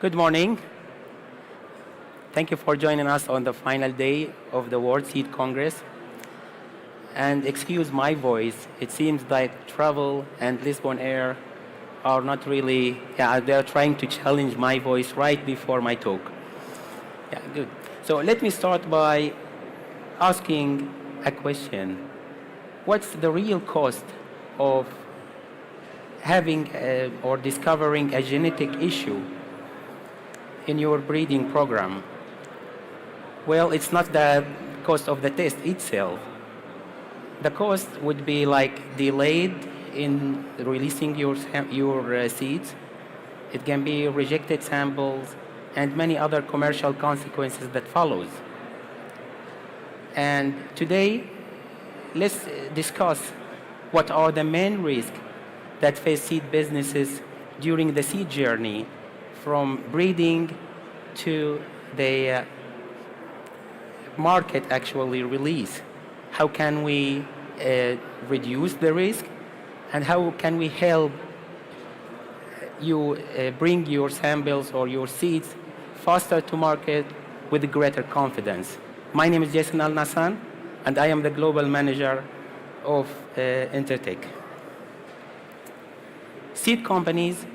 Good morning. Thank you for joining us on the final day of the World Seed Congress. And excuse my voice, it seems like travel and Lisbon air are not really, they're trying to challenge my voice right before my talk. Yeah, good. So let me start by asking a question. What's the real cost of having or discovering a genetic issue in your breeding program? Well, it's not the cost of the test itself. The cost would be like delayed in releasing your seeds. It can be rejected samples and many other commercial consequences that follows. And today, let's discuss what are the main risks that face seed businesses during the seed journey from breeding to the market actually release. How can we reduce the risk, and how can we help you bring your samples or your seeds faster to market with greater confidence? My name is Alnaasan, and I am the global manager of Intertek. Seed companies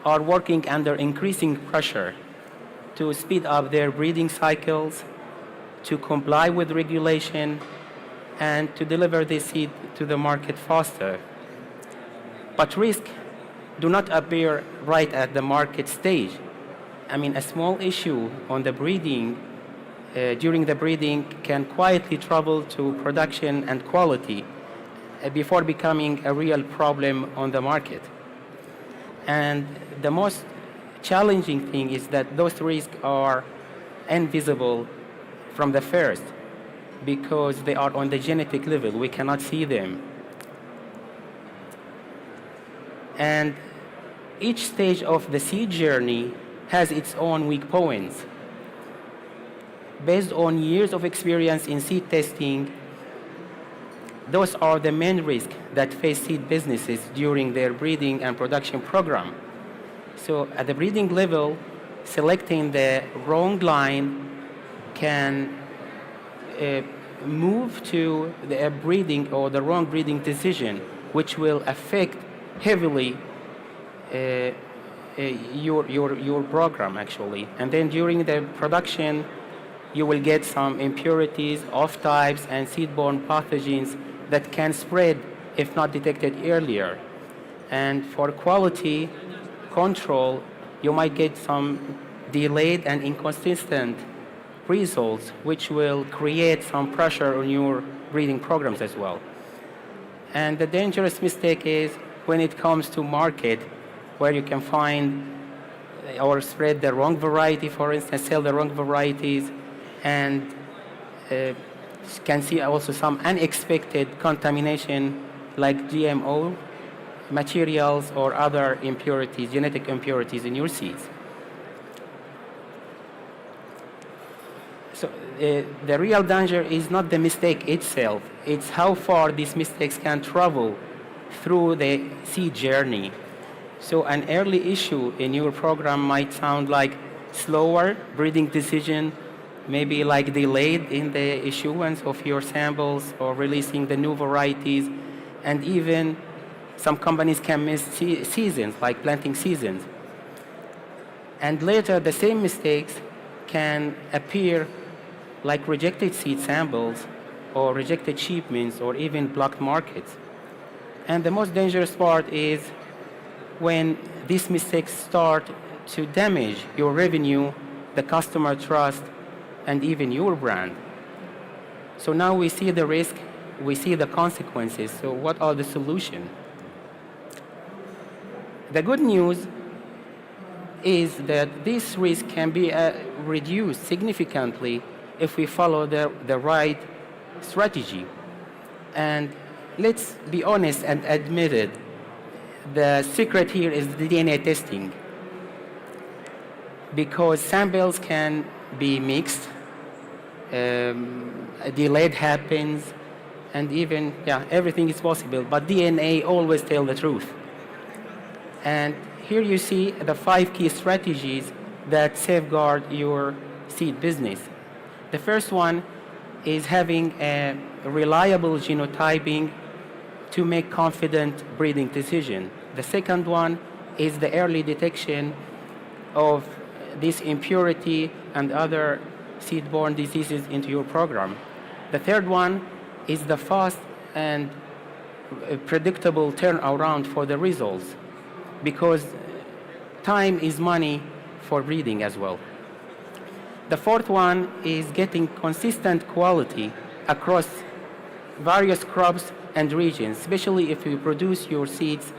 are working under increasing pressure to speed up their breeding cycles, to comply with regulation, and to deliver the seed to the market faster. But risks do not appear right at the market stage. I mean, a small issue on the breeding, during the breeding, can quietly travel to production and quality before becoming a real problem on the market. And the most challenging thing is that those risks are invisible from the first because they are on the genetic level. We cannot see them. And each stage of the seed journey has its own weak points. Based on years of experience in seed testing, those are the main risks that face seed businesses during their breeding and production program. So at the breeding level, selecting the wrong line can move to the breeding or the wrong breeding decision, which will affect heavily your program actually. And then during the production, you will get some impurities, off-types, and seed-borne pathogens that can spread if not detected earlier. And for quality control, you might get some delayed and inconsistent results, which will create some pressure on your breeding programs as well. And the dangerous mistake is when it comes to market, where you can find or spread the wrong variety, for instance, sell the wrong varieties, and can see also some unexpected contamination like GMO materials or other impurities, genetic impurities in your seeds. So the real danger is not the mistake itself, it's how far these mistakes can travel through the seed journey. So an early issue in your program might sound like slower breeding decision, maybe like delayed in the issuance of your samples or releasing the new varieties, and even some companies can miss seasons, like planting seasons. And later, the same mistakes can appear like rejected seed samples or rejected shipments or even blocked markets. And the most dangerous part is when these mistakes start to damage your revenue, the customer trust, and even your brand. So now we see the risk, we see the consequences. So what are the solutions? The good news is that this risk can be reduced significantly if we follow the right strategy. And let's be honest and admit it, the secret here is the DNA testing, because samples can be mixed, a delayed happens, and even, yeah, everything is possible. But DNA always tell the truth. And here you see the 5 key strategies that safeguard your seed business. The first one is having a reliable genotyping to make confident breeding decision. The second one is the early detection of this impurity and other seed-borne diseases into your program. The third one is the fast and predictable turnaround for the results, because time is money for breeding as well. The fourth one is getting consistent quality across various crops and regions, especially if you produce your seeds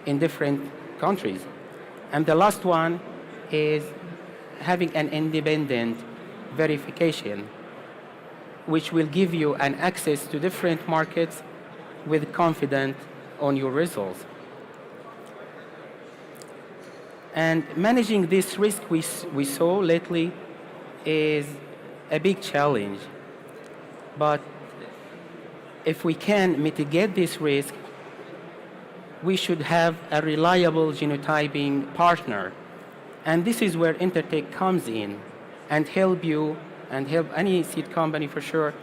in different countries. And the last one is having an independent verification, which will give you an access to different markets with confidence on your results. And managing this risk we saw lately is a big challenge. But if we can mitigate this risk, we should have a reliable genotyping partner. And this is where Intertek comes in and help you and help any seed company for sure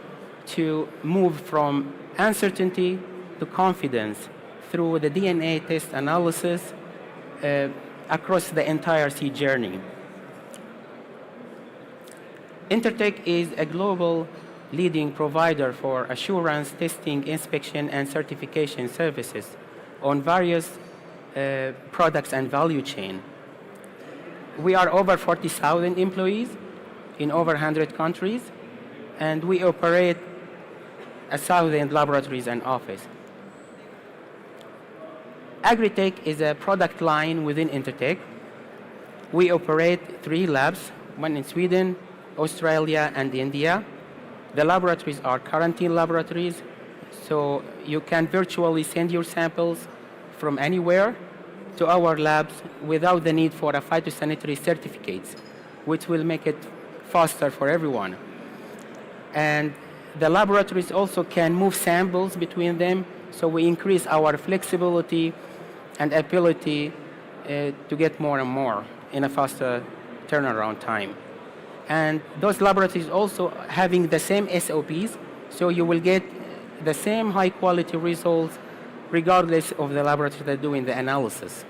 to move from uncertainty to confidence through the DNA test analysis across the entire seed journey. Intertek is a global leading provider for assurance, testing, inspection, and certification services on various products and value chain. We are over 40,000 employees in over 100 countries, and we operate 1,000 laboratories and offices. Agritech is a product line within Intertek. We operate 3 labs, one in Sweden, Australia, and India. The laboratories are quarantine laboratories, so you can virtually send your samples from anywhere to our labs without the need for a phytosanitary certificates, which will make it faster for everyone. And the laboratories also can move samples between them, so we increase our flexibility and ability to get more and more in a faster turnaround time. And those laboratories also having the same SOPs, so you will get the same high quality results regardless of the laboratory that doing the analysis.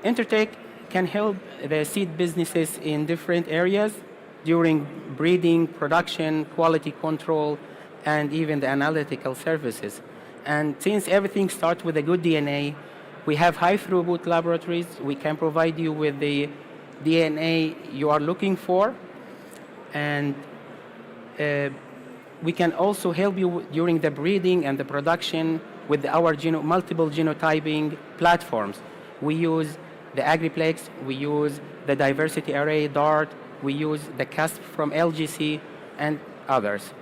Intertek can help the seed businesses in different areas during breeding, production, quality control, and even the analytical services. And since everything starts with a good DNA, we have high throughput laboratories. We can provide you with the DNA you are looking for. And we can also help you during the breeding and the production with our multiple genotyping platforms. We use the Agriplex, we use the diversity array DART, we use the CASP from LGC, and others.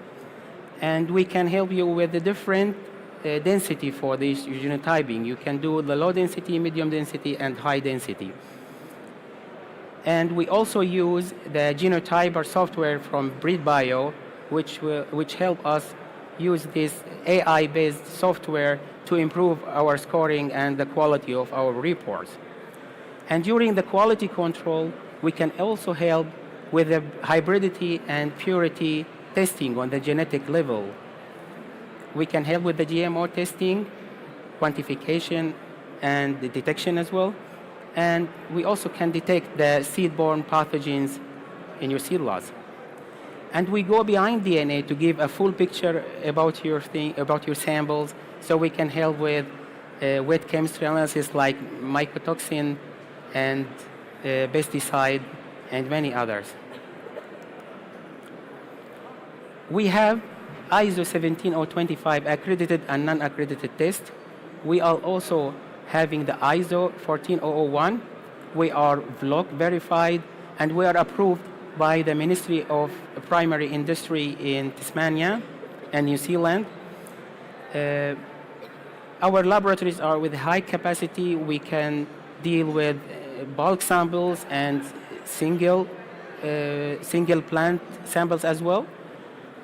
And we can help you with the different density for this genotyping. You can do the low density, medium density, and high density. And we also use the genotyper software from BreedBio, which help us use this AI-based software to improve our scoring and the quality of our reports. And during the quality control, we can also help with the hybridity and purity testing on the genetic level. We can help with the GMO testing, quantification, and the detection as well. And we also can detect the seed-borne pathogens in your seed lots. And we go behind DNA to give a full picture about your samples, so we can help with wet chemistry analysis like mycotoxin and pesticide and many others. We have ISO 17025 accredited and non-accredited tests. We are also having the ISO 14001. We are VLOC verified, and we are approved by the Ministry of Primary Industry in Tasmania and New Zealand. Our laboratories are with high capacity. We can deal with bulk samples and single single plant samples as well.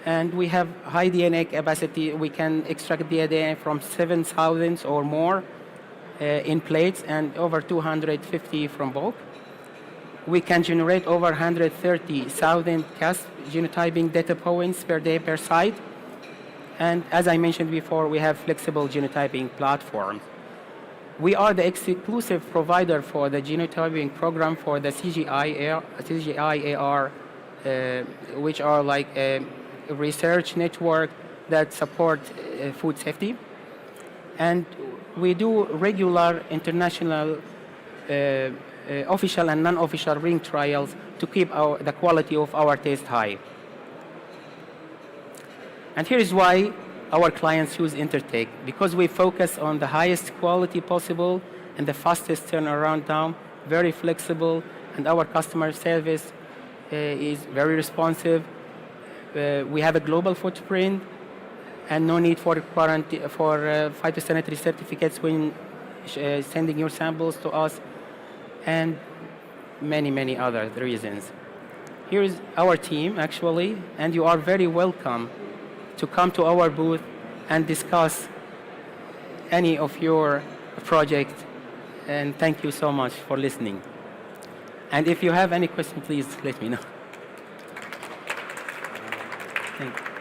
And we have high DNA capacity. We can extract DNA from 7,000 or more in plates and over 250 from bulk. We can generate over 130,000 CASP genotyping data points per day per site. And as I mentioned before, we have flexible genotyping platforms. We are the exclusive provider for the genotyping program for the CGI-AR, which are like a research network that support food safety. And we do regular international official and non-official ring trials to keep the quality of our test high. And here is why our clients use Intertek, because we focus on the highest quality possible and the fastest turnaround time, very flexible, and our customer service is very responsive. We have a global footprint and no need for phytosanitary certificates when sending your samples to us, and many, many other reasons. Here is our team, actually, and you are very welcome to come to our booth and discuss any of your projects. And thank you so much for listening. And if you have any question, please let me know. Thank you.